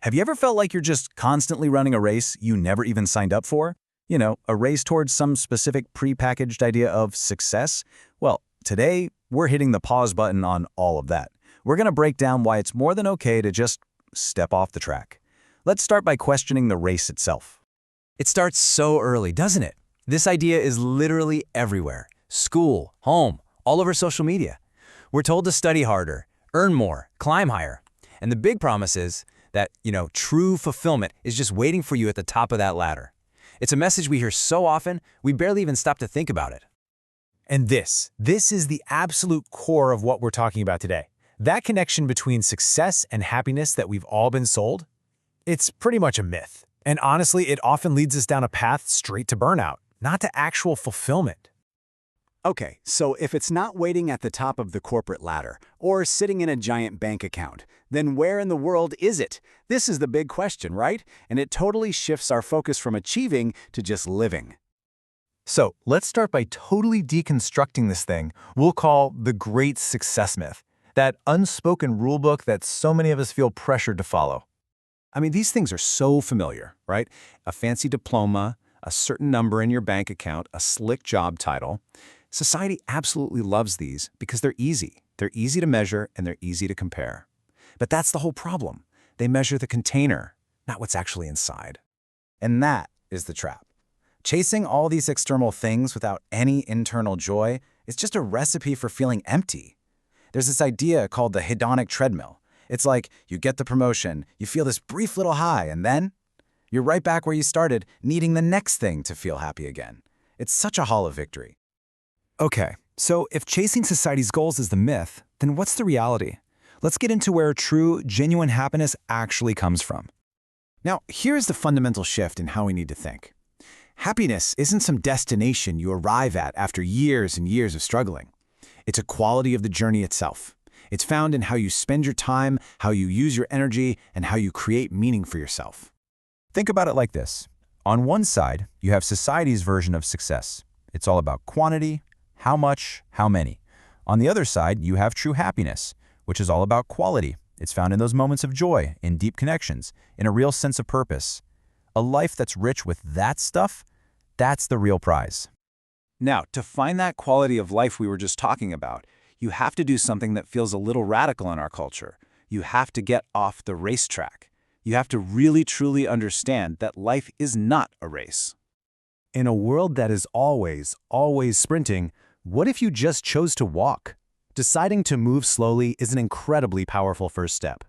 Have you ever felt like you're just constantly running a race you never even signed up for? A race towards some specific prepackaged idea of success? Well, today, we're hitting the pause button on all of that. We're going to break down why it's more than okay to just step off the track. Let's start by questioning the race itself. It starts so early, doesn't it? This idea is literally everywhere. School, home, all over social media. We're told to study harder, earn more, climb higher. And the big promise is that, true fulfillment is just waiting for you at the top of that ladder. It's a message we hear so often, we barely even stop to think about it. And this is the absolute core of what we're talking about today. That connection between success and happiness that we've all been sold, it's pretty much a myth. And honestly, it often leads us down a path straight to burnout, not to actual fulfillment. Okay, so if it's not waiting at the top of the corporate ladder or sitting in a giant bank account, then where in the world is it? This is the big question, right? And it totally shifts our focus from achieving to just living. So let's start by totally deconstructing this thing we'll call the Great Success Myth, that unspoken rulebook that so many of us feel pressured to follow. I mean, these things are so familiar, right? A fancy diploma, a certain number in your bank account, a slick job title. Society absolutely loves these because they're easy. They're easy to measure and they're easy to compare. But that's the whole problem. They measure the container, not what's actually inside. And that is the trap. Chasing all these external things without any internal joy is just a recipe for feeling empty. There's this idea called the hedonic treadmill. It's like you get the promotion, you feel this brief little high, and then you're right back where you started, needing the next thing to feel happy again. It's such a hollow victory. Okay, so if chasing society's goals is the myth, then what's the reality? Let's get into where true, genuine happiness actually comes from. Now, here's the fundamental shift in how we need to think. Happiness isn't some destination you arrive at after years and years of struggling. It's a quality of the journey itself. It's found in how you spend your time, how you use your energy, and how you create meaning for yourself. Think about it like this. On one side, you have society's version of success. It's all about quantity, how much, how many. On the other side, you have true happiness, which is all about quality. It's found in those moments of joy, in deep connections, in a real sense of purpose. A life that's rich with that stuff, that's the real prize. Now, to find that quality of life we were just talking about, you have to do something that feels a little radical in our culture. You have to get off the racetrack. You have to really truly understand that life is not a race. In a world that is always sprinting, what if you just chose to walk? Deciding to move slowly is an incredibly powerful first step.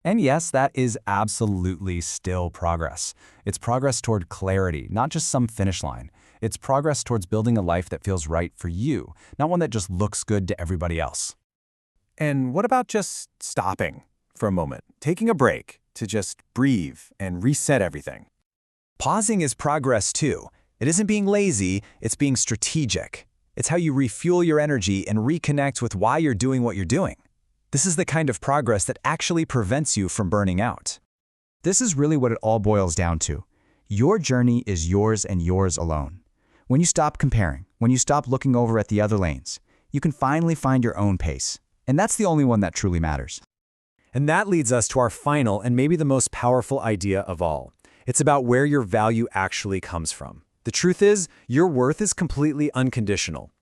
And yes, that is absolutely still progress. It's progress toward clarity, not just some finish line. It's progress towards building a life that feels right for you, not one that just looks good to everybody else. And what about just stopping for a moment, taking a break to just breathe and reset everything? Pausing is progress too. It isn't being lazy, it's being strategic. It's how you refuel your energy and reconnect with why you're doing what you're doing. This is the kind of progress that actually prevents you from burning out. This is really what it all boils down to. Your journey is yours and yours alone. When you stop comparing, when you stop looking over at the other lanes, you can finally find your own pace. And that's the only one that truly matters. And that leads us to our final and maybe the most powerful idea of all. It's about where your value actually comes from. The truth is, your worth is completely unconditional.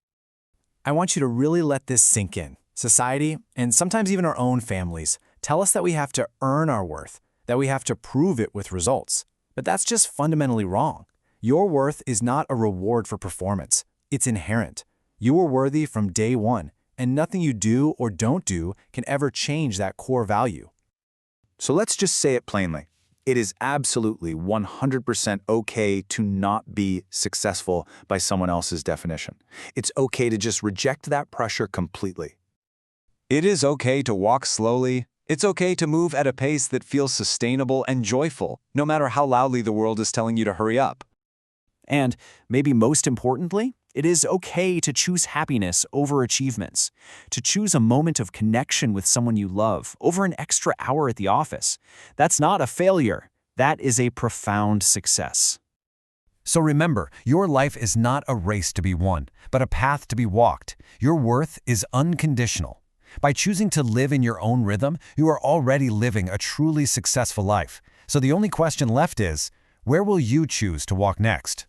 I want you to really let this sink in. Society, and sometimes even our own families, tell us that we have to earn our worth, that we have to prove it with results. But that's just fundamentally wrong. Your worth is not a reward for performance. It's inherent. You are worthy from day one, and nothing you do or don't do can ever change that core value. So let's just say it plainly. It is absolutely 100% okay to not be successful by someone else's definition. It's okay to just reject that pressure completely. It is okay to walk slowly. It's okay to move at a pace that feels sustainable and joyful, no matter how loudly the world is telling you to hurry up. And maybe most importantly, it is okay to choose happiness over achievements, to choose a moment of connection with someone you love over an extra hour at the office. That's not a failure. That is a profound success. So remember, your life is not a race to be won, but a path to be walked. Your worth is unconditional. By choosing to live in your own rhythm, you are already living a truly successful life. So the only question left is, where will you choose to walk next?